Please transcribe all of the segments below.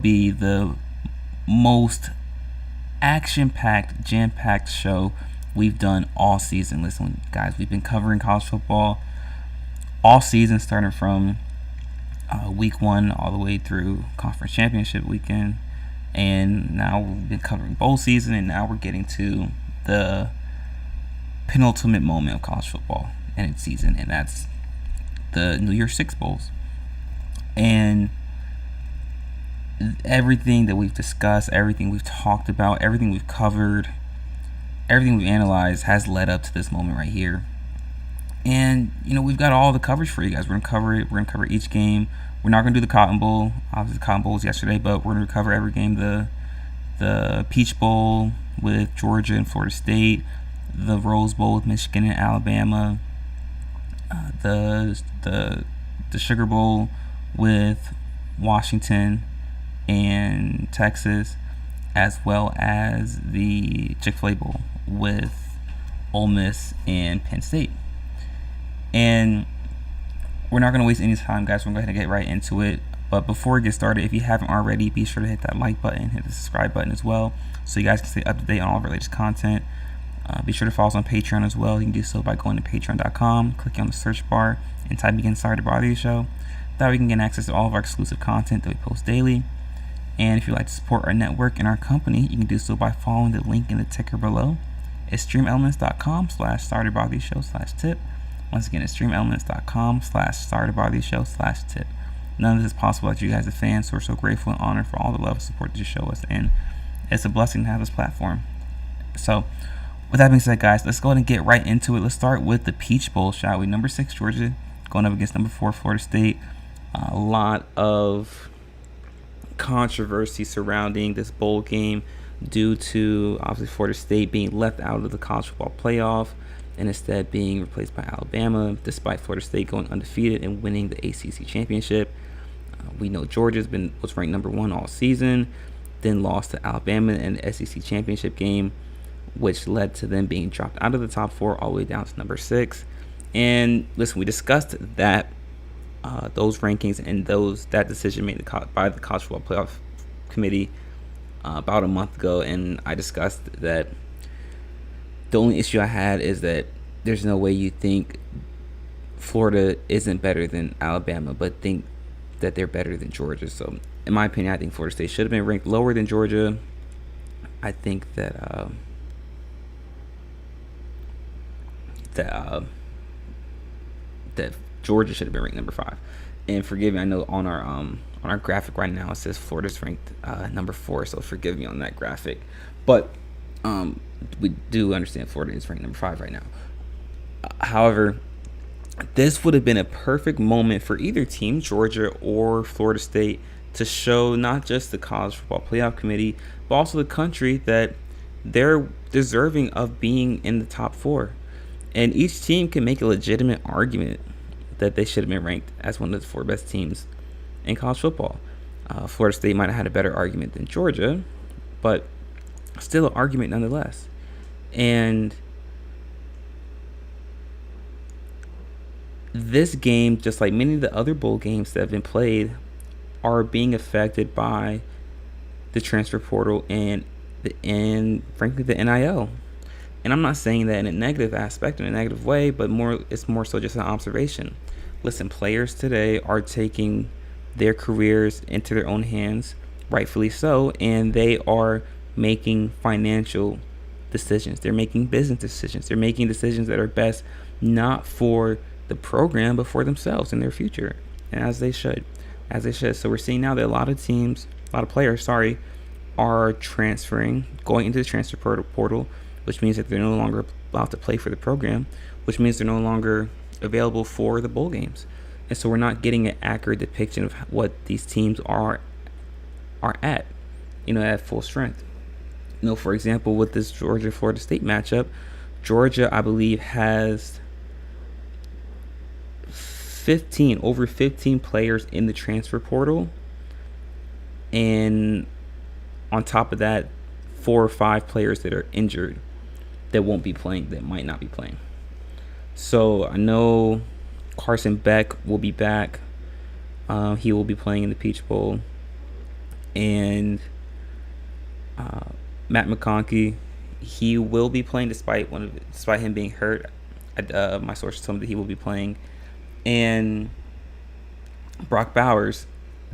be the most action-packed, jam-packed show we've done all season. Listen, guys, we've been covering college football all season, starting from week 1 all the way through conference championship weekend, and now we've been covering bowl season, and now we're getting to the penultimate moment of college football and its season, and that's the New Year's Six Bowls. And everything that we've discussed, everything we've talked about, everything we've covered, everything we've analyzed has led up to this moment right here. And, we've got all the coverage for you guys. We're going to cover it. We're going to cover each game. We're not going to do the Cotton Bowl. Obviously, the Cotton Bowl was yesterday, but we're going to cover every game. The Peach Bowl with Georgia and Florida State, the Rose Bowl with Michigan and Alabama, the Sugar Bowl with Washington and Texas, as well as the Chick-fil-A Bowl with Ole Miss and Penn State. And we're not going to waste any time, guys. We're going to go ahead and get right into it. But before we get started, if you haven't already, be sure to hit that like button, hit the subscribe button as well, so you guys can stay up to date on all of our latest content. Be sure to follow us on Patreon as well. You can do so by going to patreon.com, clicking on the search bar, and typing in Sorry to Bother You Show. That way you can get access to all of our exclusive content that we post daily. And if you'd like to support our network and our company, you can do so by following the link in the ticker below. It's streamelements.com/sorrytobotheryoushow/tip. Once again, it's streamelements.com/sorrytobotheryoushow/tip. None of this is possible without you guys, the fans, so we're so grateful and honored for all the love and support that you show us. And it's a blessing to have this platform. So, with that being said, guys, let's go ahead and get right into it. Let's start with the Peach Bowl, shall we? Number 6, Georgia, going up against number 4, Florida State. A lot of controversy surrounding this bowl game due to, obviously, Florida State being left out of the college football playoff and instead being replaced by Alabama, despite Florida State going undefeated and winning the ACC championship. We know Georgia was ranked number 1 all season, then lost to Alabama in the SEC championship game, which led to them being dropped out of the top 4 all the way down to number 6. And listen, we discussed that those rankings and that decision made by the College Football Playoff Committee about a month ago, and I discussed that the only issue I had is that there's no way you think Florida isn't better than Alabama, but think that they're better than Georgia. So, in my opinion, I think Florida State should have been ranked lower than Georgia. I think that that Georgia should have been ranked number 5. And forgive me, I know on our graphic right now it says Florida's ranked number 4, so forgive me on that graphic. But we do understand Florida is ranked number 5 right now. However, this would have been a perfect moment for either team, Georgia or Florida State, to show not just the College Football Playoff Committee, but also the country that they're deserving of being in the top 4. And each team can make a legitimate argument that they should have been ranked as one of the 4 best teams in college football. Florida State might have had a better argument than Georgia, but still an argument nonetheless. And this game, just like many of the other bowl games that have been played, are being affected by the transfer portal and frankly the NIL. And I'm not saying that in a negative aspect, in a negative way, but it's more so just an observation. Listen, players today are taking their careers into their own hands, rightfully so, and they are making financial decisions. They're making business decisions. They're making decisions that are best not for the program, but for themselves and their future, and as they should. So we're seeing now that a lot of players, are transferring, going into the transfer portal, which means that they're no longer allowed to play for the program, which means they're no longer available for the bowl games. And so we're not getting an accurate depiction of what these teams are at, at full strength. For example, with this Georgia-Florida State matchup, Georgia, I believe, has over 15 players in the transfer portal. And on top of that, 4 or 5 players that are injured that might not be playing. So I know Carson Beck will be back. He will be playing in the Peach Bowl. and Matt McConkey, he will be playing despite him being hurt. My sources told me that he will be playing, and Brock Bowers,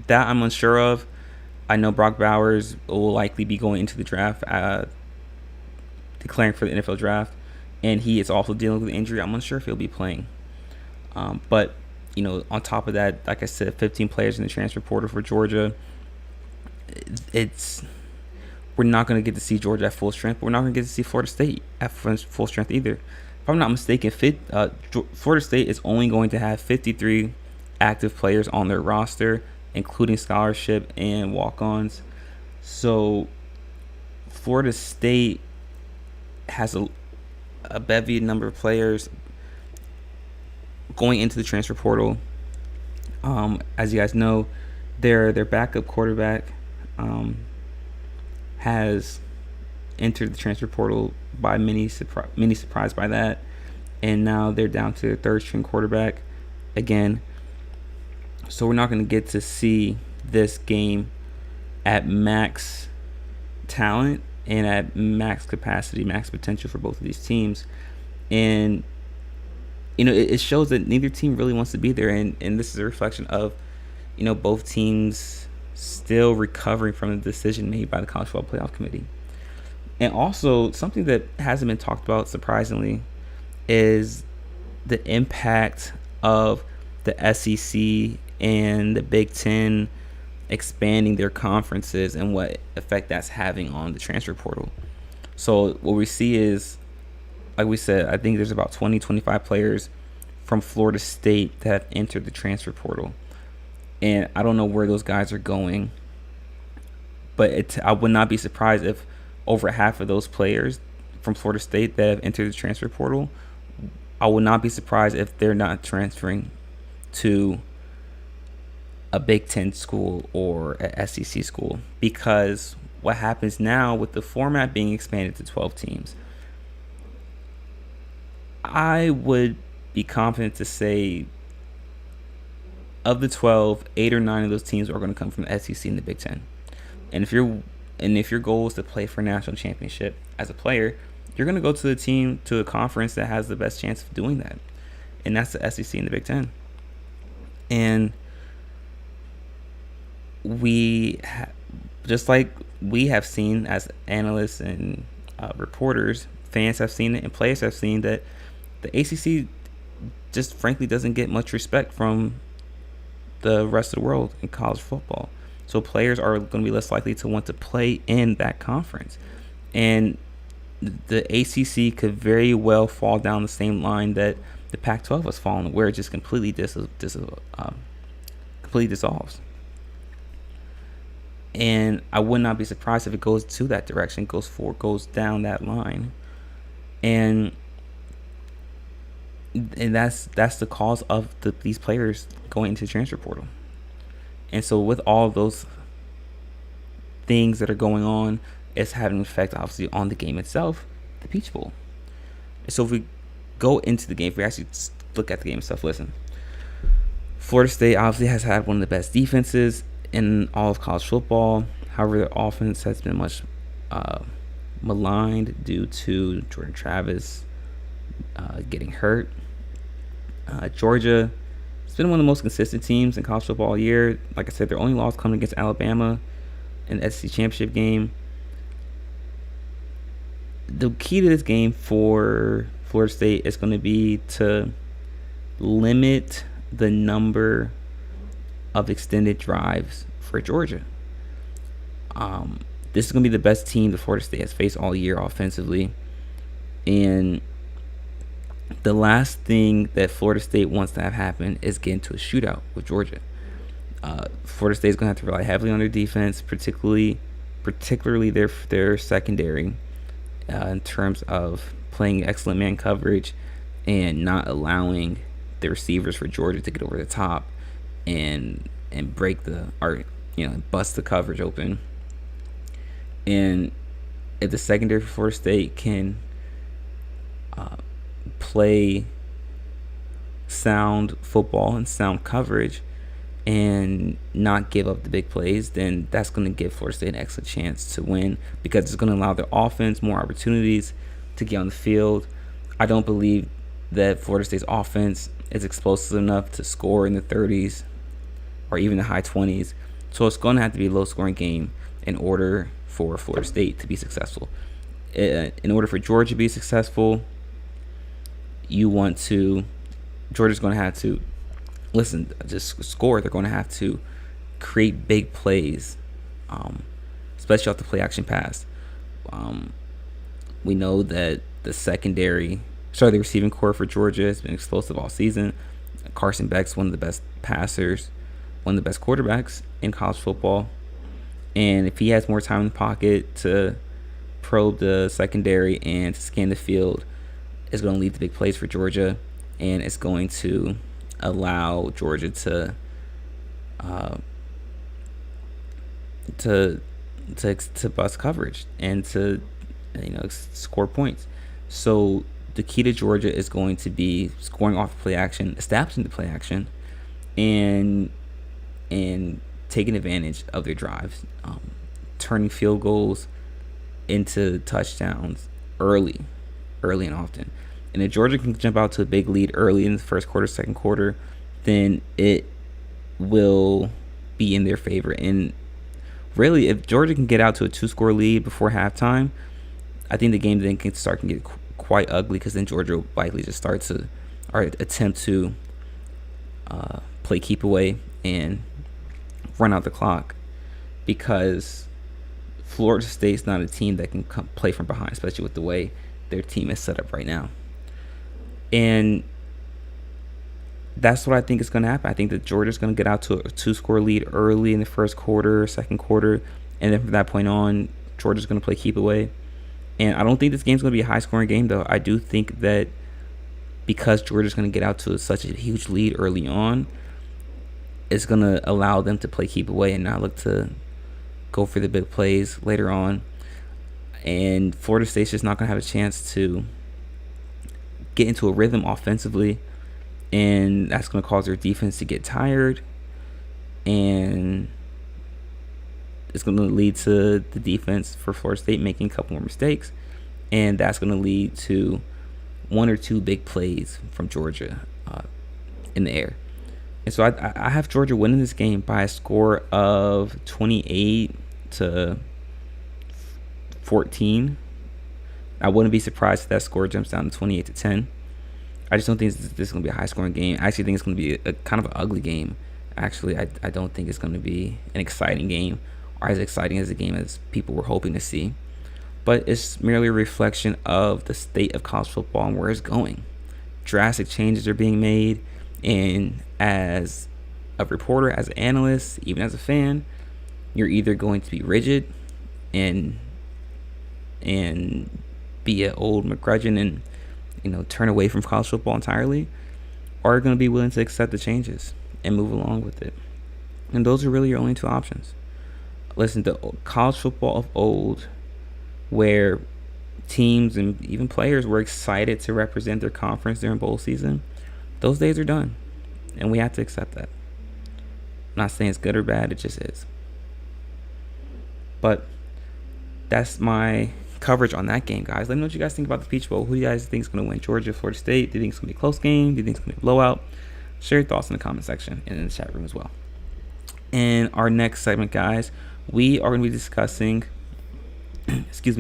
that I'm unsure of. I know Brock Bowers will likely be going into the draft, declaring for the NFL draft, and he is also dealing with an injury. I'm unsure if he'll be playing. But, on top of that, like I said, 15 players in the transfer portal for Georgia. We're not going to get to see Georgia at full strength, but we're not going to get to see Florida State at full strength either. If I'm not mistaken, Florida State is only going to have 53 active players on their roster, including scholarship and walk-ons. So Florida State has a bevy number of players going into the transfer portal. As you guys know, their backup quarterback has entered the transfer portal by many surprised by that, and now they're down to their third string quarterback again. So we're not going to get to see this game at max talent and at max capacity, max potential for both of these teams. And it shows that neither team really wants to be there, and this is a reflection of both teams still recovering from the decision made by the College Football Playoff Committee. And also, something that hasn't been talked about, surprisingly, is the impact of the SEC and the Big Ten expanding their conferences and what effect that's having on the transfer portal. So what we see is, like we said, I think there's about 25 players from Florida State that have entered the transfer portal. And I don't know where those guys are going, but I would not be surprised if over half of those players from Florida State that have entered the transfer portal, I would not be surprised if they're not transferring to a Big Ten school or a SEC school, because what happens now with the format being expanded to 12 teams, I would be confident to say of the 12, 8 or 9 of those teams are going to come from the SEC and the Big Ten. And if your goal is to play for a national championship as a player, you're going to go to a conference that has the best chance of doing that, and that's the SEC and the Big Ten. And just like we have seen as analysts and reporters, fans have seen it, and players have seen that the ACC just frankly doesn't get much respect from the rest of the world in college football. So players are going to be less likely to want to play in that conference. And the ACC could very well fall down the same line that the Pac-12 has fallen, where it just completely dissolves. And I would not be surprised if it goes to that direction, goes down that line. And that's the cause of these players going into the transfer portal. And so with all of those things that are going on, it's having an effect, obviously, on the game itself, the Peach Bowl. So if we go into the game, if we actually look at the game itself, listen. Florida State obviously has had one of the best defenses in all of college football. However, their offense has been much maligned due to Jordan Travis getting hurt. Georgia has been one of the most consistent teams in college football all year. Like I said, their only loss coming against Alabama in the SEC championship game. The key to this game for Florida State is going to be to limit the number of extended drives for Georgia. This is going to be the best team that Florida State has faced all year offensively. And the last thing that Florida State wants to have happen is get into a shootout with Georgia. Florida State is going to have to rely heavily on their defense, particularly their secondary, in terms of playing excellent man coverage and not allowing the receivers for Georgia to get over the top and break bust the coverage open. And if the secondary for Florida State can play sound football and sound coverage, and not give up the big plays, then that's going to give Florida State an excellent chance to win, because it's going to allow their offense more opportunities to get on the field. I don't believe that Florida State's offense is explosive enough to score in the 30s or even the high 20s. So it's going to have to be a low-scoring game in order for Florida State to be successful. In order for Georgia to be successful, Georgia's going to have to, just score. They're going to have to create big plays, especially off the play-action pass. We know that the receiving core for Georgia has been explosive all season. Carson Beck's one of the best passers, one of the best quarterbacks in college football. And if he has more time in the pocket to probe the secondary and to scan the field, it's going to lead to big plays for Georgia, and it's going to allow Georgia to bust coverage and to score points. So the key to Georgia is going to be scoring off the play action, establishing the play action, and taking advantage of their drives, turning field goals into touchdowns early and often. And if Georgia can jump out to a big lead early in the first quarter, second quarter, then it will be in their favor. And really, if Georgia can get out to a 2-score lead before halftime, I think the game then can get quite ugly, because then Georgia will likely just attempt to play keep away and run out the clock, because Florida State's not a team that can play from behind, especially with the way their team is set up right now. And that's what I think is going to happen. I think that Georgia's going to get out to a 2-score lead early in the first quarter, second quarter, and then from that point on, Georgia's going to play keep away. And I don't think this game's going to be a high-scoring game, though. I do think that because Georgia's going to get out to such a huge lead early on, it's going to allow them to play keep away and not look to go for the big plays later on. And Florida State's just not going to have a chance to get into a rhythm offensively, and that's going to cause their defense to get tired, and it's going to lead to the defense for Florida State making a couple more mistakes, and that's going to lead to 1 or 2 big plays from Georgia in the air. And so I have Georgia winning this game by a score of 28-14. I wouldn't be surprised if that score jumps down to 28-10. I just don't think this is going to be a high-scoring game. I actually think it's going to be a kind of an ugly game. Actually, I don't think it's going to be an exciting game, or as exciting as a game as people were hoping to see. But it's merely a reflection of the state of college football and where it's going. Drastic changes are being made, and as a reporter, as an analyst, even as a fan, you're either going to be rigid and be an old McGrudgeon and turn away from college football entirely, or you're going to be willing to accept the changes and move along with it. And those are really your only 2 options. Listen, the college football of old, where teams and even players were excited to represent their conference during bowl season, those days are done, and we have to accept that. I'm not saying it's good or bad, it just is. But that's my coverage on that game, guys. Let me know what you guys think about the Peach Bowl. Who do you guys think is going to win? Georgia, Florida State? Do you think it's going to be a close game? Do you think it's going to be a blowout? Share your thoughts in the comment section and in the chat room as well. In our next segment, guys, we are going to be discussing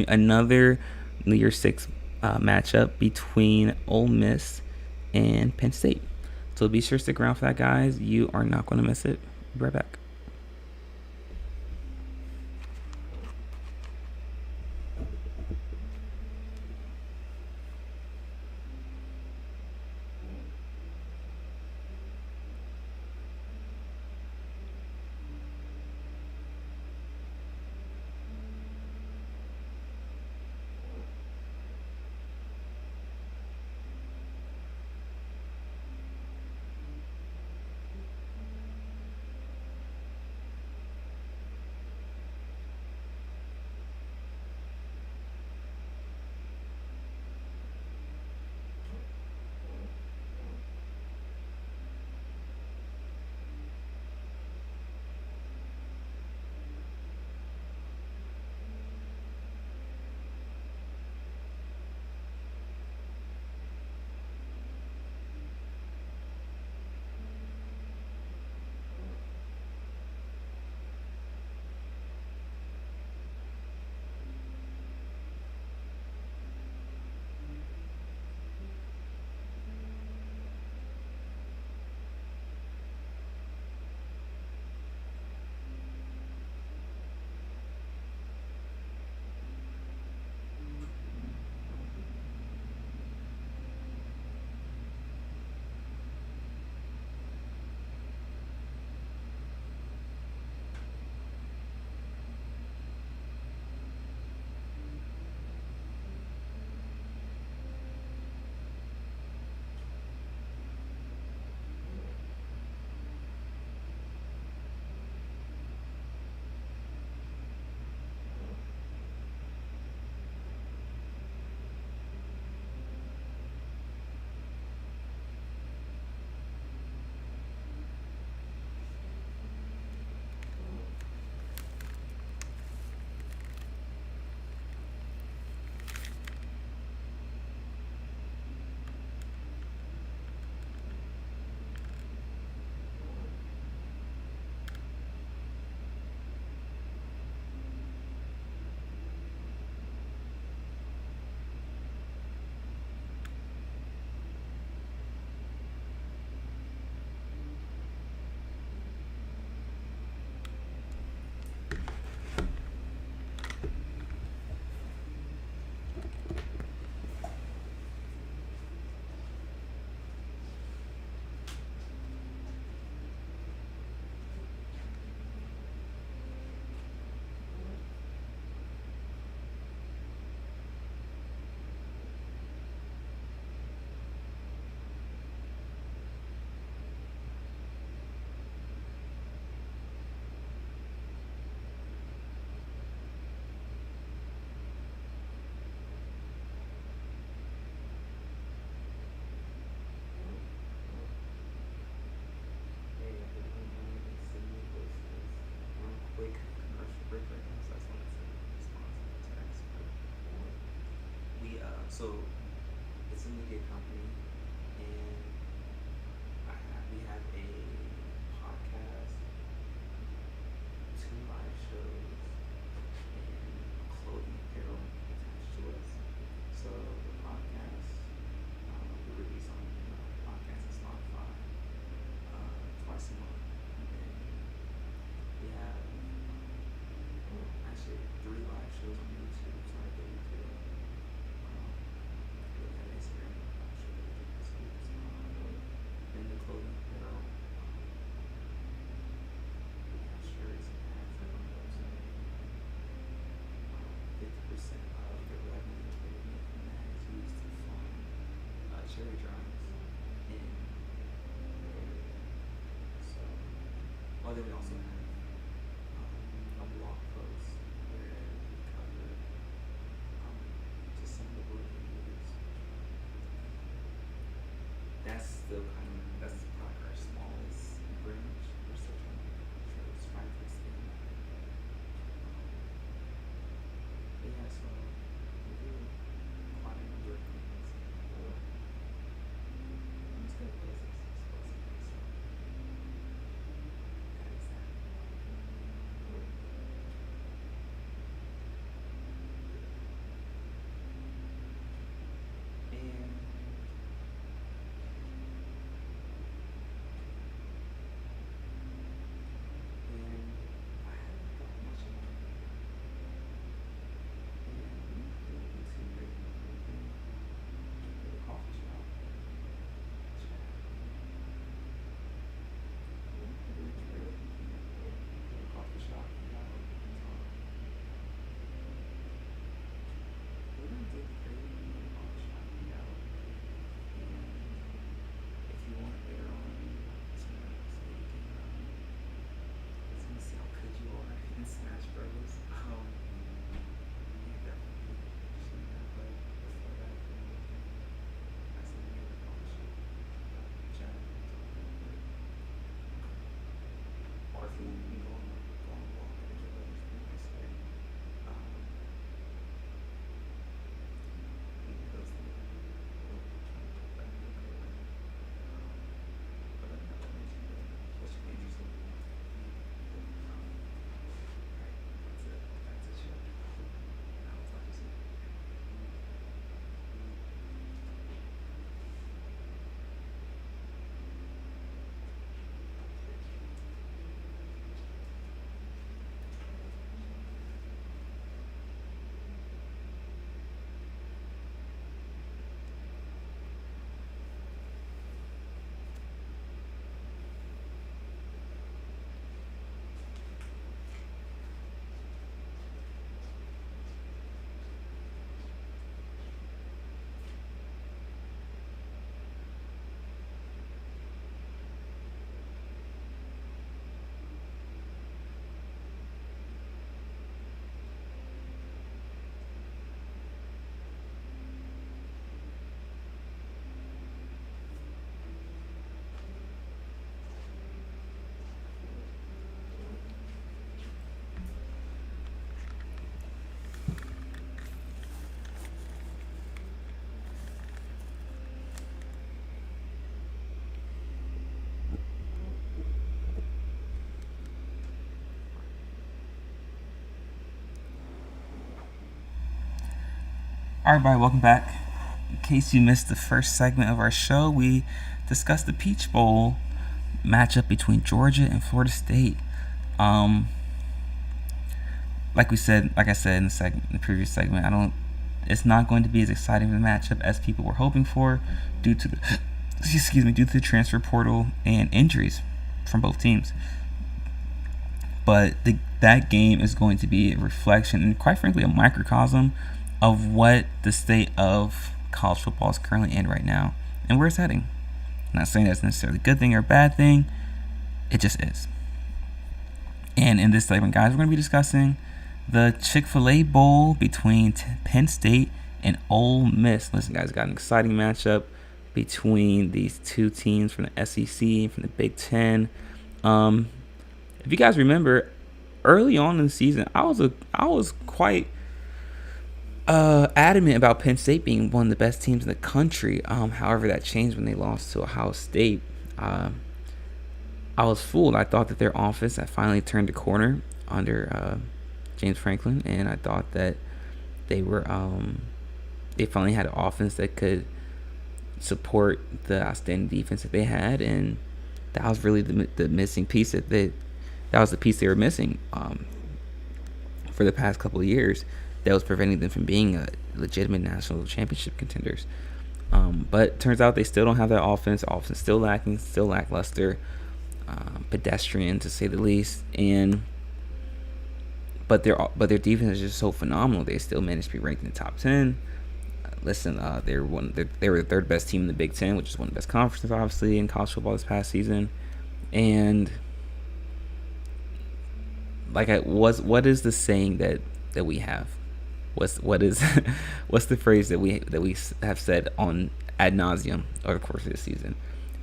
another New Year's 6 matchup between Ole Miss and Penn State. So be sure to stick around for that, guys. You are not going to miss it. Be right back. So it's a media company, and we have a podcast, 2 live shows, and clothing apparel attached to us. So the podcast, we release on podcast and Spotify twice a month, and then we have actually 3 live shows on YouTube. So I think we could look at Instagram live show that we did this week. Then the clothing apparel, we have shirts and hats that are on the website. 50% of the revenue that we make from that is used to fund charity drives in the area. So, then we also have a blog post where we cover just some of the working news. That's probably our smallest branch. We're still trying to expand that. Yeah, so we do quite a number of things. It's good business. So that is that. And I haven't got much of it. And we didn't do too great with anything. Go to the coffee shop, chat. We didn't do great. Go to the coffee shop, talk. We didn't do great. Go to the coffee shop, out. And if you want later on tonight, so you can let's see how good you are in Smash Bros. Yeah, definitely shoot that, but before that, I said we go to the coffee shop, chat, talk a little bit. Or if you want, you can go on a walk at the village, nice way. Those things. We'll try to talk back to the way. But let me know what makes you feel. What should be interesting. Alright, that's it. That's it, show. I'll talk to you soon. Alright, everybody, welcome back. In case you missed the first segment of our show, we discussed the Peach Bowl matchup between Georgia and Florida State. Like I said in the previous segment, it's not going to be as exciting of a matchup as people were hoping for due to the transfer portal and injuries from both teams. But that game is going to be a reflection and, quite frankly, a microcosm of what the state of college football is currently in right now and where it's heading. I'm not saying that's necessarily a good thing or a bad thing. It just is. And in this segment, guys, we're going to be discussing the Chick-fil-A Bowl between Penn State and Ole Miss. Listen, guys, got an exciting matchup between these two teams from the SEC, from the Big Ten. If you guys remember, early on in the season, I was quite adamant about Penn State being one of the best teams in the country. However, that changed when they lost to Ohio State. I was fooled. I thought that their offense had finally turned the corner under James Franklin, and I thought that they were they finally had an offense that could support the outstanding defense that they had, and that was really the missing piece that was the piece they were missing for the past couple of years that was preventing them from being a legitimate national championship contenders. But turns out they still don't have that offense. Offense still lacking, still lackluster, pedestrian to say the least. But their defense is just so phenomenal. They still managed to be ranked in the top 10. They were the third best team in the Big Ten, which is one of the best conferences, obviously, in college football this past season. And what is the saying that we have? What's the phrase that we have said on ad nauseum over the course of this season?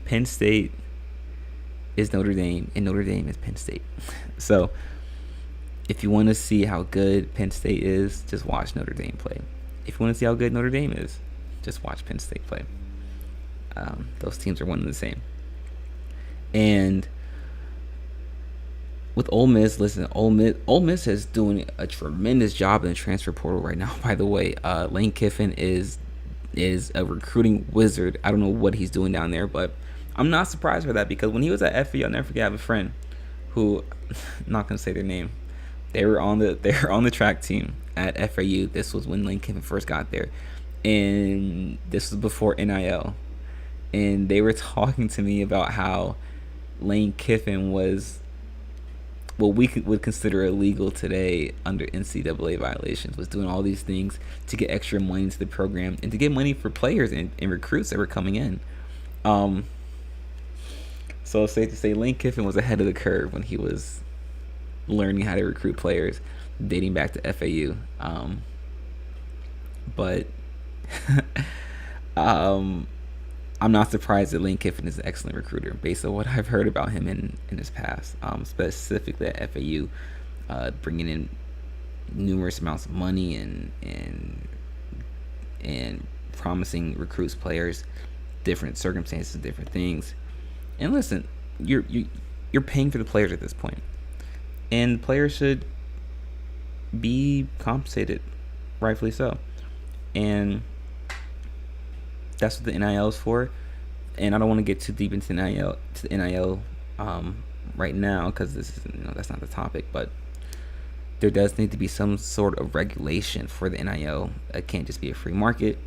Penn State is Notre Dame, and Notre Dame is Penn State. So, if you want to see how good Penn State is, just watch Notre Dame play. If you want to see how good Notre Dame is, just watch Penn State play. Those teams are one and the same. And with Ole Miss, listen, Ole Miss is doing a tremendous job in the transfer portal right now. By the way, Lane Kiffin is a recruiting wizard. I don't know what he's doing down there, but I'm not surprised by that, because when he was at FAU, I'll never forget, I have a friend who, I'm not gonna say their name. They were on the track team at FAU. This was when Lane Kiffin first got there, and this was before NIL. And they were talking to me about how Lane Kiffin was what we would consider illegal today under NCAA violations, was doing all these things to get extra money into the program and to get money for players and recruits that were coming in. So it's safe to say Lane Kiffin was ahead of the curve when he was learning how to recruit players, dating back to FAU. But I'm not surprised that Lane Kiffin is an excellent recruiter based on what I've heard about him in his past, specifically at FAU, bringing in numerous amounts of money and promising recruits players different circumstances, different things. And listen, you're paying for the players at this point, and players should be compensated, rightfully so. And that's what the NIL is for. And I don't want to get too deep into NIL right now, because this is, that's not the topic. But there does need to be some sort of regulation for the NIL. It can't just be a free market.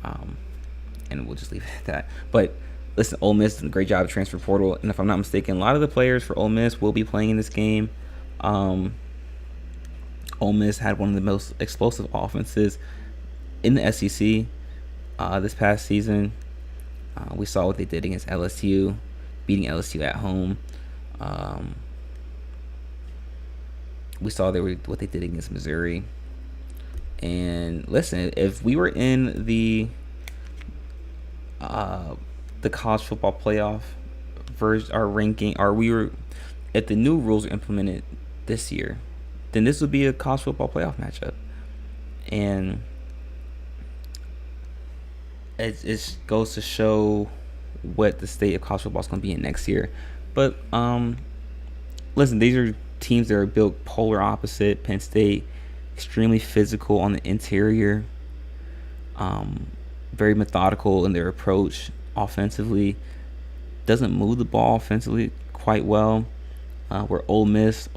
And we'll just leave it at that. But listen, Ole Miss did a great job of transfer portal, and if I'm not mistaken, a lot of the players for Ole Miss will be playing in this game. Ole Miss had one of the most explosive offenses in the SEC this past season. We saw what they did against LSU, beating LSU at home. We saw what they did against Missouri. And listen, if we were in the college football playoff version, our ranking, if the new rules are implemented this year, then this would be a college football playoff matchup. And it goes to show what the state of college football is going to be in next year. But listen, these are teams that are built polar opposite. Penn State, extremely physical on the interior, very methodical in their approach offensively, doesn't move the ball offensively quite well. Where Ole Miss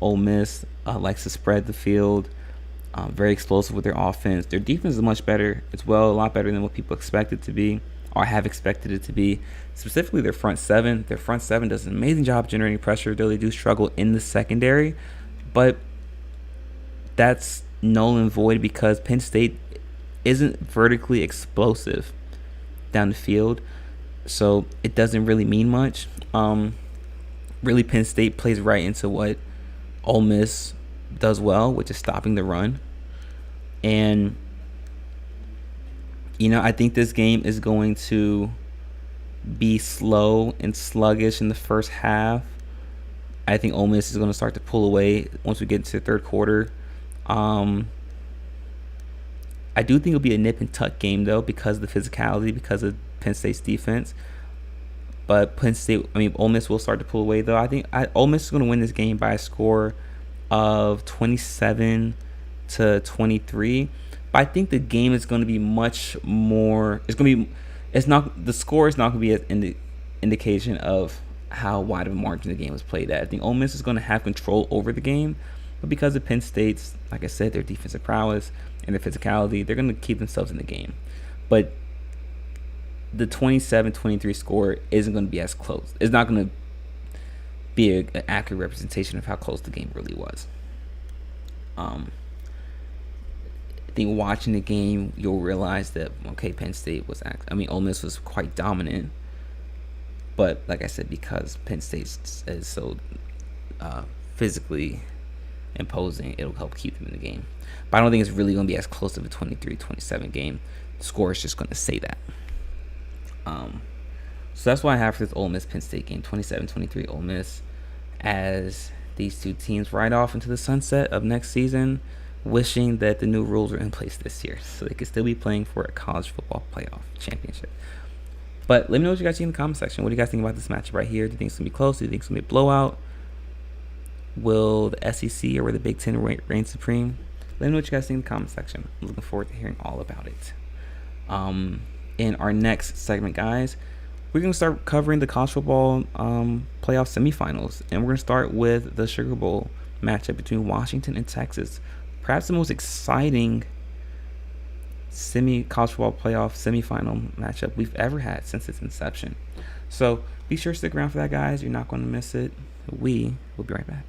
likes to spread the field, very explosive with their offense. Their defense is much better as well, a lot better than what people expect it to be, or have expected it to be. Specifically, their front seven. Their front seven does an amazing job generating pressure, though they do struggle in the secondary. But that's null and void because Penn State isn't vertically explosive down the field, so it doesn't really mean much. Really, Penn State plays right into what Ole Miss does well, which is stopping the run. And I think this game is going to be slow and sluggish in the first half. I think Ole Miss is going to start to pull away once we get into the third quarter. I do think it'll be a nip and tuck game though, because of the physicality, because of Penn State's defense. But Ole Miss will start to pull away though. I think Ole Miss is going to win this game by a score of 27-23. But I think the game is going to be much more. The score is not going to be an indication of how wide of a margin the game was played at. I think Ole Miss is going to have control over the game, but because of Penn State's, like I said, their defensive prowess and their physicality, they're going to keep themselves in the game. But the 27-23 score isn't going to be as close. It's not going to be an accurate representation of how close the game really was. I think watching the game, you'll realize that, okay, Ole Miss was quite dominant. But like I said, because Penn State is so physically imposing, it'll help keep them in the game. But I don't think it's really going to be as close to a 23-27 game. The score is just going to say that. So that's why I have for this Ole Miss Penn State game, 27-23 Ole Miss, as these two teams ride off into the sunset of next season, wishing that the new rules are in place this year so they could still be playing for a college football playoff championship. But let me know what you guys think in the comment section. What do you guys think about this matchup right here? Do you think it's going to be close? Do you think it's going to be a blowout? Will the SEC or will the Big Ten reign supreme? Let me know what you guys think in the comment section. I'm looking forward to hearing all about it. In our next segment, guys, we're going to start covering the college football playoff semifinals. And we're going to start with the Sugar Bowl matchup between Washington and Texas. Perhaps the most exciting college football playoff semifinal matchup we've ever had since its inception. So be sure to stick around for that, guys. You're not going to miss it. We will be right back.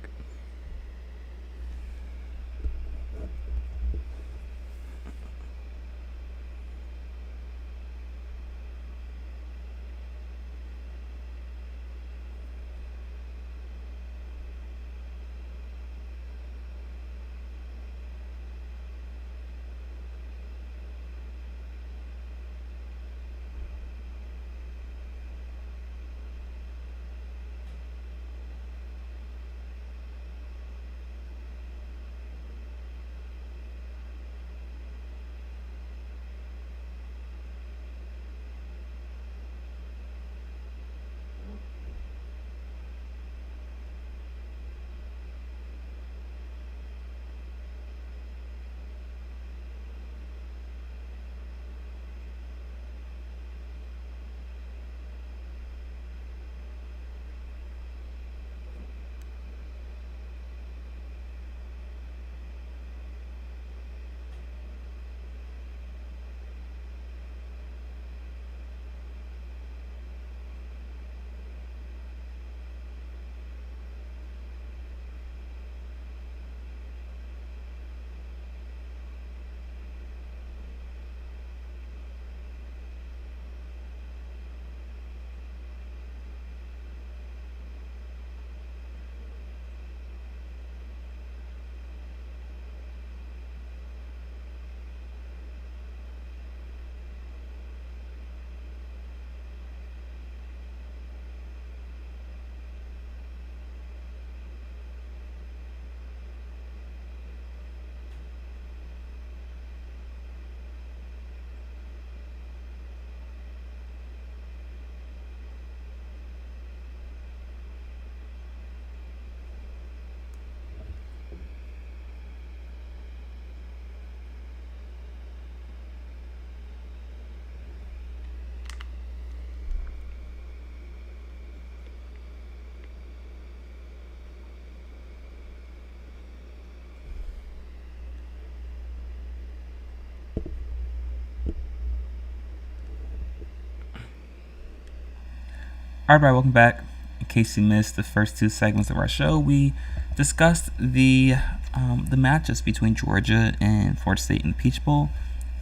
Alright, welcome back. In case you missed the first two segments of our show, we discussed the matchups between Georgia and Florida State in the Peach Bowl,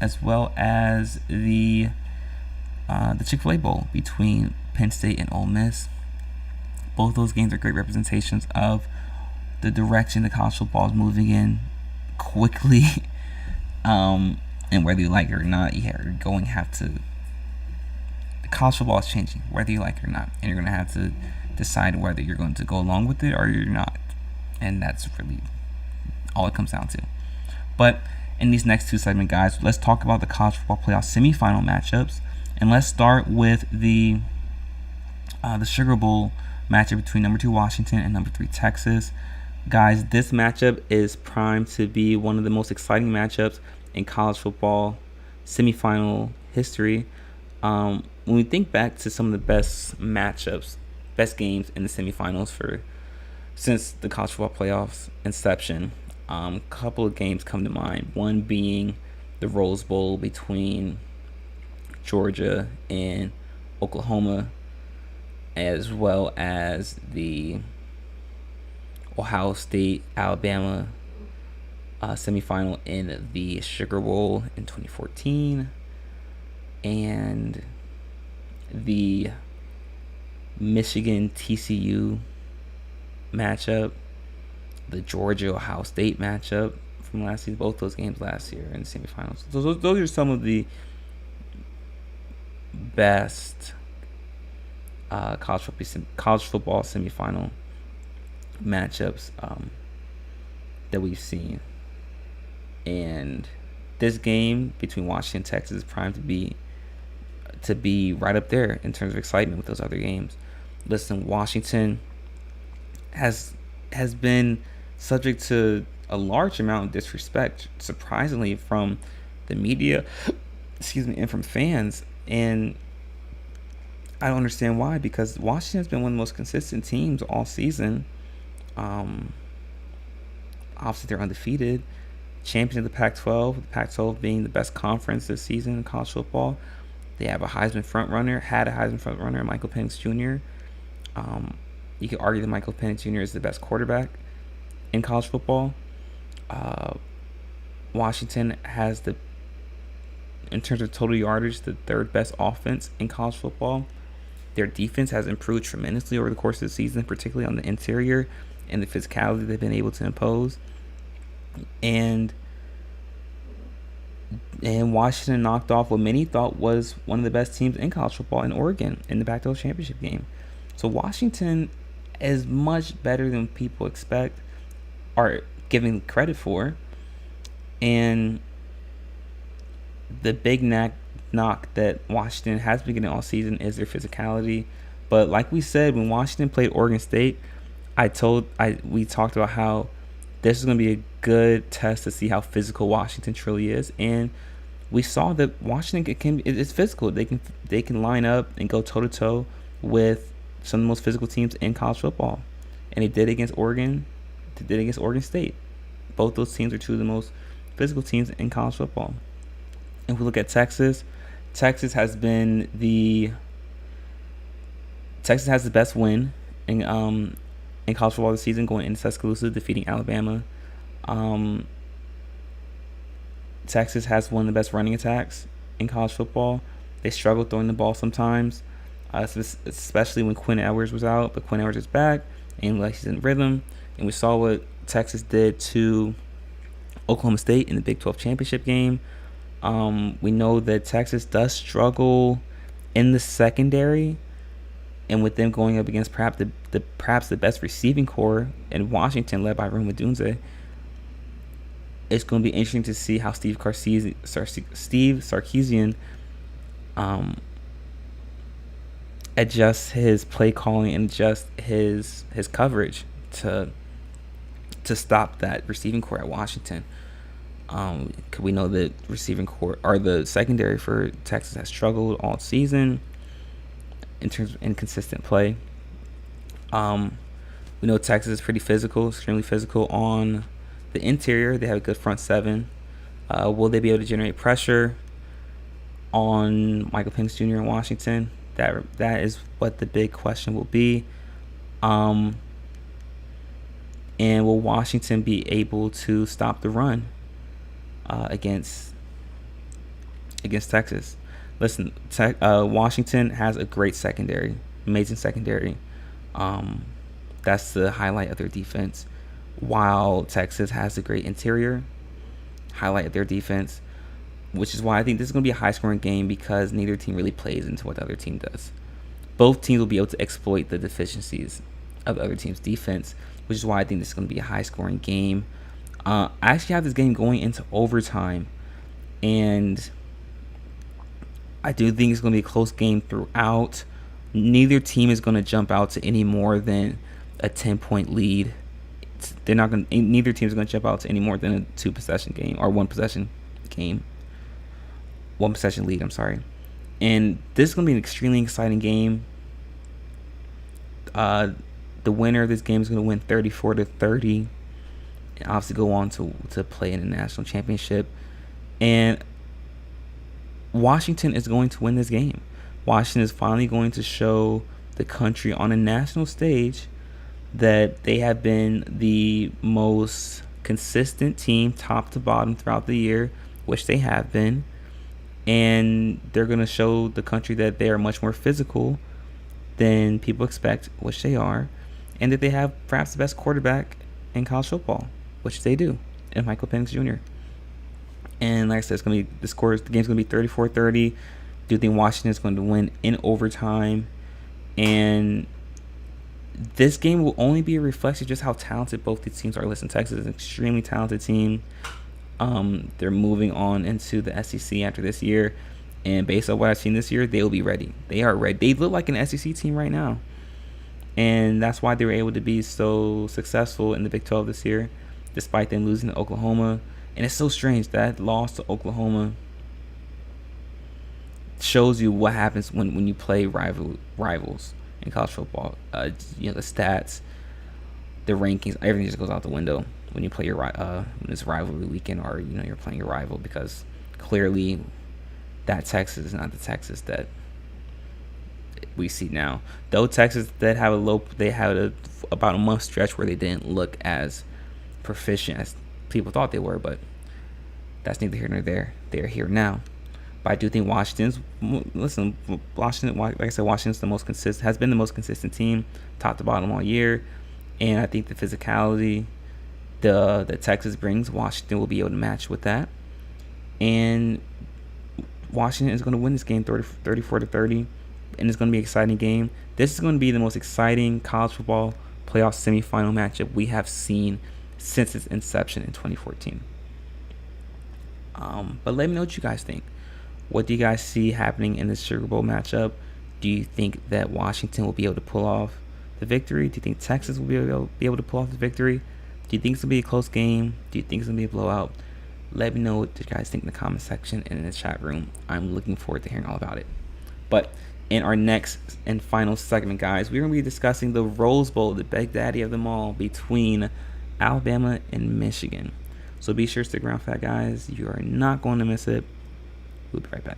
as well as the Chick-fil-A Bowl between Penn State and Ole Miss. Both those games are great representations of the direction the college football is moving in quickly, and whether you like it or not, you're going to have to. College football is changing, whether you like it or not, and you're going to have to decide whether you're going to go along with it or you're not, and that's really all it comes down to. But in these next two segments, guys, let's talk about the college football playoff semifinal matchups, and let's start with the Sugar Bowl matchup between number 2 Washington and number 3 Texas. Guys, this matchup is primed to be one of the most exciting matchups in college football semifinal history. When we think back to some of the best matchups, best games in the semifinals since the college football playoffs inception, a couple of games come to mind. One being the Rose Bowl between Georgia and Oklahoma, as well as the Ohio State Alabama semifinal in the Sugar Bowl in 2014, and the Michigan TCU matchup, the Georgia Ohio State matchup from last season, both those games last year in the semifinals. Those are some of the best college football semifinal matchups that we've seen. And this game between Washington and Texas is primed to be right up there in terms of excitement with those other games. Listen, Washington has been subject to a large amount of disrespect, surprisingly, from the media, and from fans. And I don't understand why, because Washington has been one of the most consistent teams all season. Obviously, they're undefeated, champion of the Pac-12, the Pac-12 being the best conference this season in college football. They have a Heisman frontrunner, Michael Penix Jr. You could argue that Michael Penix Jr. is the best quarterback in college football. Washington has in terms of total yardage, the third best offense in college football. Their defense has improved tremendously over the course of the season, particularly on the interior and the physicality they've been able to impose. And Washington knocked off what many thought was one of the best teams in college football in Oregon in the Pac-12 championship game. So Washington is much better than people expect, are giving credit for. And the big knock that Washington has been getting all season is their physicality. But like we said, when Washington played Oregon State, we talked about how this is going to be a good test to see how physical Washington truly is, and we saw that Washington is physical. They can line up and go toe to toe with some of the most physical teams in college football, and they did against Oregon. They did against Oregon State. Both those teams are two of the most physical teams in college football. And if we look at Texas, Texas has the best win in college football this season, going into Tuscaloosa, defeating Alabama. Texas has one of the best running attacks in college football. They struggle throwing the ball sometimes, especially when Quinn Ewers was out. But Quinn Ewers is back, and he's in rhythm. And we saw what Texas did to Oklahoma State in the Big 12 championship game. We know that Texas does struggle in the secondary, and with them going up against perhaps the best receiving core in Washington, led by Rome Odunze, it's going to be interesting to see how Steve Sarkisian adjusts his play calling and adjusts his coverage to stop that receiving core at Washington. We know that receiving core or the secondary for Texas has struggled all season in terms of inconsistent play. We know Texas is pretty physical, extremely physical on the interior. They have a good front seven. Will they be able to generate pressure on Michael Penix Jr. in Washington? That is what the big question will be. And will Washington be able to stop the run against Texas? Listen, Washington has a great secondary, amazing secondary. That's the highlight of their defense. While Texas has a great interior, highlight of their defense, which is why I think this is going to be a high-scoring game, because neither team really plays into what the other team does. Both teams will be able to exploit the deficiencies of the other team's defense, which is why I think this is going to be a high-scoring game. I actually have this game going into overtime, and I do think it's going to be a close game throughout. Neither team is going to jump out to any more than a 10-point lead. They're not going. Neither team is going to jump out to any more than a 2-possession game or 1-possession game. 1-possession lead. I'm sorry. And this is going to be an extremely exciting game. The winner of this game is going to win 34-30, and obviously go on to play in the national championship. And Washington is going to win this game. Washington is finally going to show the country on a national stage that they have been the most consistent team, top to bottom, throughout the year, which they have been. And they're going to show the country that they are much more physical than people expect, which they are, and that they have perhaps the best quarterback in college football, which they do, in Michael Penix Jr. And like I said, the game's going to be 34-30. Do think Washington is going to win in overtime, and this game will only be a reflection of just how talented both these teams are. Listen, Texas is an extremely talented team. They're moving on into the SEC after this year, and based on what I've seen this year, they will be ready. They are ready. They look like an SEC team right now, and that's why they were able to be so successful in the Big 12 this year, despite them losing to Oklahoma. And it's so strange that loss to Oklahoma shows you what happens when you play rivals in college football. The stats, the rankings, everything just goes out the window when you play your when it's rivalry weekend, or you're playing your rival, because clearly that Texas is not the Texas that we see now. Though Texas that had about a month stretch where they didn't look as proficient as people thought they were, but that's neither here nor there. They're here now. But I do think Washington, like I said, Washington's has been the most consistent team, top to bottom all year. And I think the physicality that Texas brings, Washington will be able to match with that. And Washington is going to win this game 34-30, and it's going to be an exciting game. This is going to be the most exciting college football playoff semifinal matchup we have seen since its inception in 2014. But let me know what you guys think. What do you guys see happening in this Sugar Bowl matchup? Do you think that Washington will be able to pull off the victory? Do you think Texas will be able to pull off the victory? Do you think it's going to be a close game? Do you think it's going to be a blowout? Let me know what you guys think in the comment section and in the chat room. I'm looking forward to hearing all about it. But in our next and final segment, guys, we're going to be discussing the Rose Bowl, the big daddy of them all, between Alabama and Michigan. So be sure to stick around for that, guys. You are not going to miss it. We'll be right back.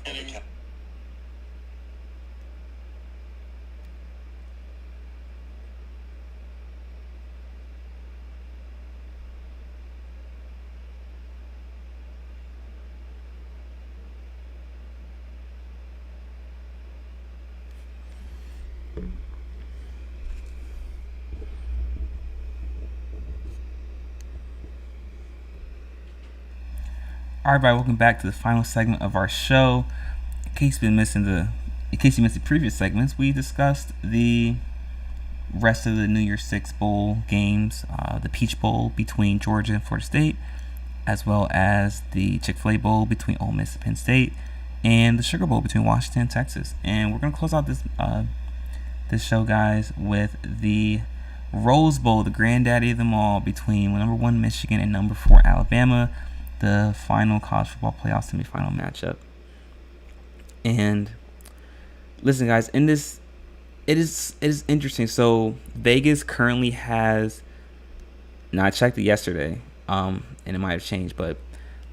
All right, everybody, welcome back to the final segment of our show. In case you missed the previous segments, we discussed the rest of the New Year's Six bowl games, the Peach Bowl between Georgia and Florida State, as well as the Chick-fil-A Bowl between Ole Miss and Penn State, and the Sugar Bowl between Washington and Texas. And we're gonna close out this show, guys, with the Rose Bowl, the granddaddy of them all, between number 1 Michigan and number 4 Alabama, the final college football playoff semifinal matchup. And listen, guys, in this, it is interesting. So Vegas currently has, now I checked it yesterday, and it might have changed, but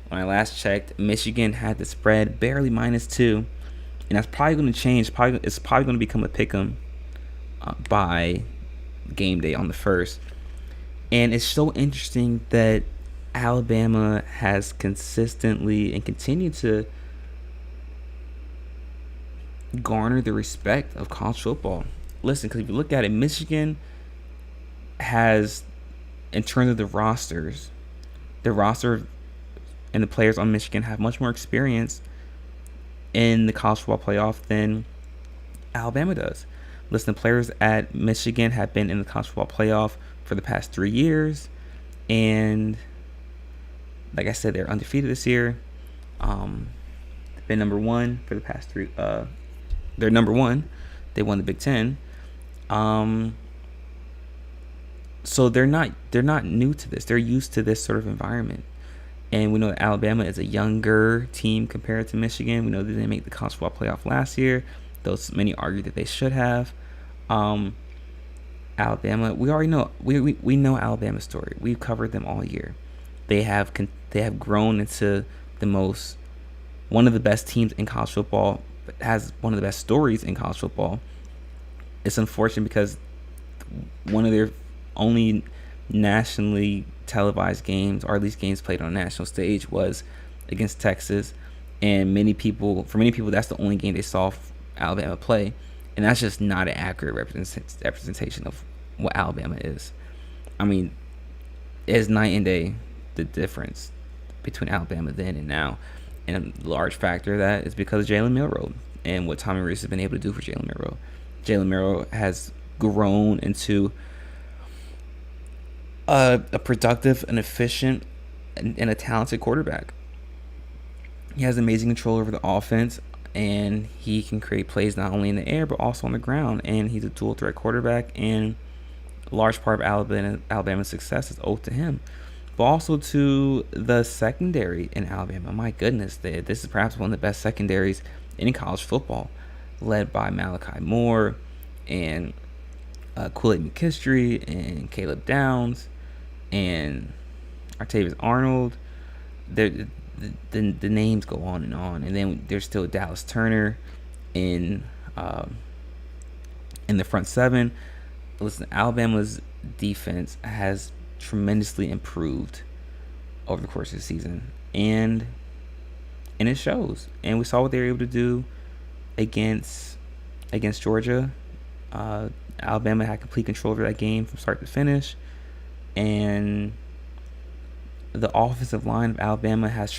when I last checked, Michigan had the spread barely -2, and that's probably going to change. It's probably going to become a pick'em by game day on the 1st. And it's so interesting that Alabama has consistently and continued to garner the respect of college football. Listen, because if you look at it, Michigan has, in terms of the roster and the players on Michigan have much more experience in the college football playoff than Alabama does. Listen, the players at Michigan have been in the college football playoff for the past 3 years, and like I said, they're undefeated this year. They've been number 1 for the past 3. They're number 1. They won the Big Ten. So they're not new to this. They're used to this sort of environment. And we know that Alabama is a younger team compared to Michigan. We know that they didn't make the college football playoff last year, though many argue that they should have. Alabama, we already know. We know Alabama's story. We've covered them all year. They have grown into one of the best teams in college football, but has one of the best stories in college football. It's unfortunate because one of their only nationally televised games, or at least games played on a national stage, was against Texas, and for many people, that's the only game they saw Alabama play, and that's just not an accurate representation of what Alabama is. I mean, it's night and day, the difference between Alabama then and now, and a large factor of that is because of Jalen Milroe and what Tommy Rees has been able to do for Jalen Milroe. Jalen Milroe has grown into a productive, an efficient, and a talented quarterback. He has amazing control over the offense, and he can create plays not only in the air but also on the ground. And he's a dual threat quarterback, and a large part of Alabama's success is owed to him, but also to the secondary in Alabama. My goodness, this is perhaps one of the best secondaries in college football, led by Malachi Moore and Kool-Aid McKinstry and Caleb Downs and Artavius Arnold. The names go on, and then there's still Dallas Turner in the front seven. Listen, Alabama's defense has tremendously improved over the course of the season, and it shows. And we saw what they were able to do against Georgia. Alabama had complete control over that game from start to finish, and the offensive line of Alabama has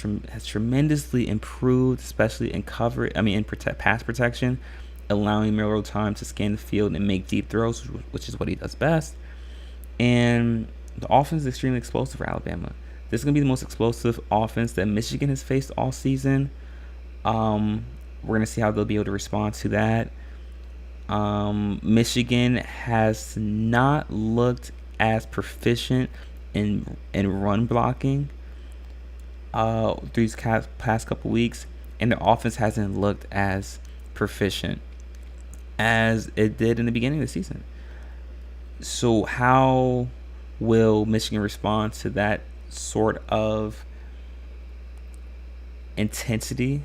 tremendously improved, especially in pass protection, allowing Milroe time to scan the field and make deep throws, which is what he does best. And the offense is extremely explosive for Alabama. This is going to be the most explosive offense that Michigan has faced all season. We're going to see how they'll be able to respond to that. Michigan has not looked as proficient in run blocking these past couple weeks, and the offense hasn't looked as proficient as it did in the beginning of the season. So how will Michigan respond to that sort of intensity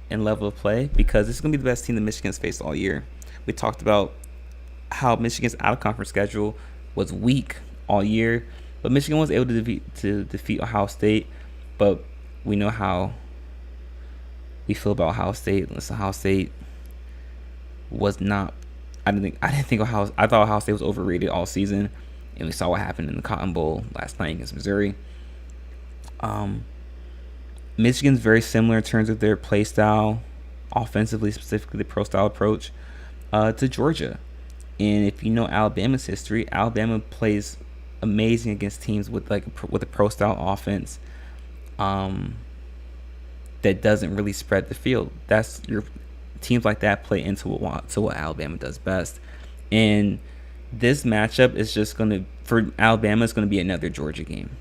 and level of play, because this is going to be the best team that Michigan's faced all year. We talked about how Michigan's out-of-conference schedule was weak all year, but Michigan was able to defeat Ohio State. But we know how we feel about Ohio State. Unless Ohio State was not, I thought Ohio State was overrated all season, and we saw what happened in the Cotton Bowl last night against Missouri. Michigan's very similar in terms of their play style, offensively, specifically the pro style approach, to Georgia. And if you know Alabama's history, Alabama plays amazing against teams with a pro style offense that doesn't really spread the field. That's your teams like that play into what Alabama does best. And this matchup is just for Alabama, it's going to be another Georgia game.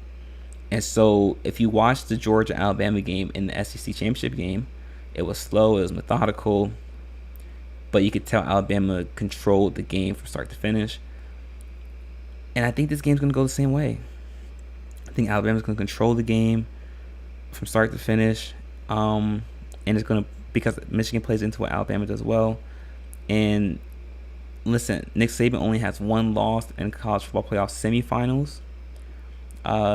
And so if you watch the Georgia-Alabama game in the SEC championship game, it was slow, it was methodical, but you could tell Alabama controlled the game from start to finish. And I think this game's going to go the same way. I think Alabama's going to control the game from start to finish. And it's going to, because Michigan plays into what Alabama does well. And listen, Nick Saban only has one loss in college football playoff semifinals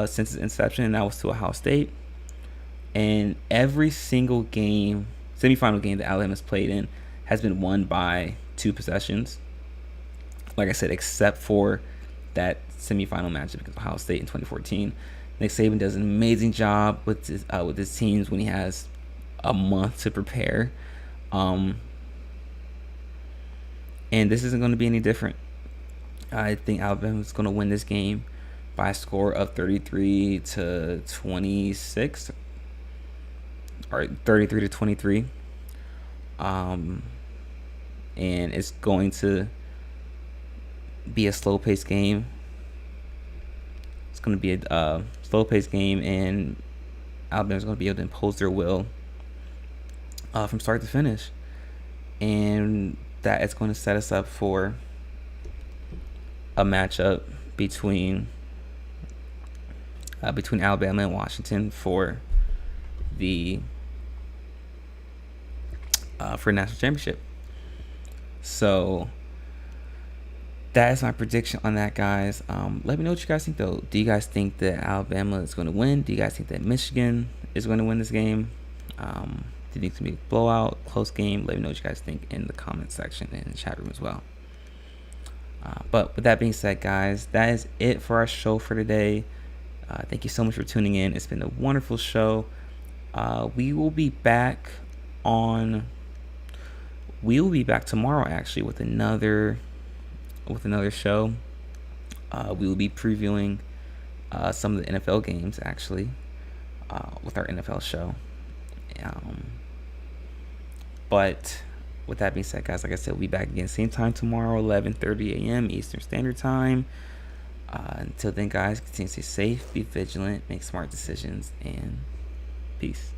since its inception, and that was to Ohio State. And every single semifinal game that Alabama's played in has been won by 2 possessions. Like I said, except for that semifinal matchup against Ohio State in 2014. Nick Saban does an amazing job with his teams when he has a month to prepare. And this isn't going to be any different. I think Alabama's going to win this game by a score of 33-26 or 33-23. And it's going to be a slow-paced game. It's going to be a slow-paced game, and Alabama's going to be able to impose their will from start to finish. And that is going to set us up for a matchup between Alabama and Washington for the national championship. So that is my prediction on that, guys. Let me know what you guys think, though. Do you guys think that Alabama is going to win? Do you guys think that Michigan is going to win this game? Do you think it's going to be a blowout, close game? Let me know what you guys think in the comment section and in the chat room as well. But with that being said, guys, that is it for our show for today. Thank you so much for tuning in. It's been a wonderful show. We will be back tomorrow, actually, with another show. We will be previewing some of the NFL games, actually, with our NFL show. But with that being said, guys, like I said, we'll be back again same time tomorrow, 11:30 a.m. Eastern Standard Time. Until then, guys, continue to stay safe, be vigilant, make smart decisions, and peace.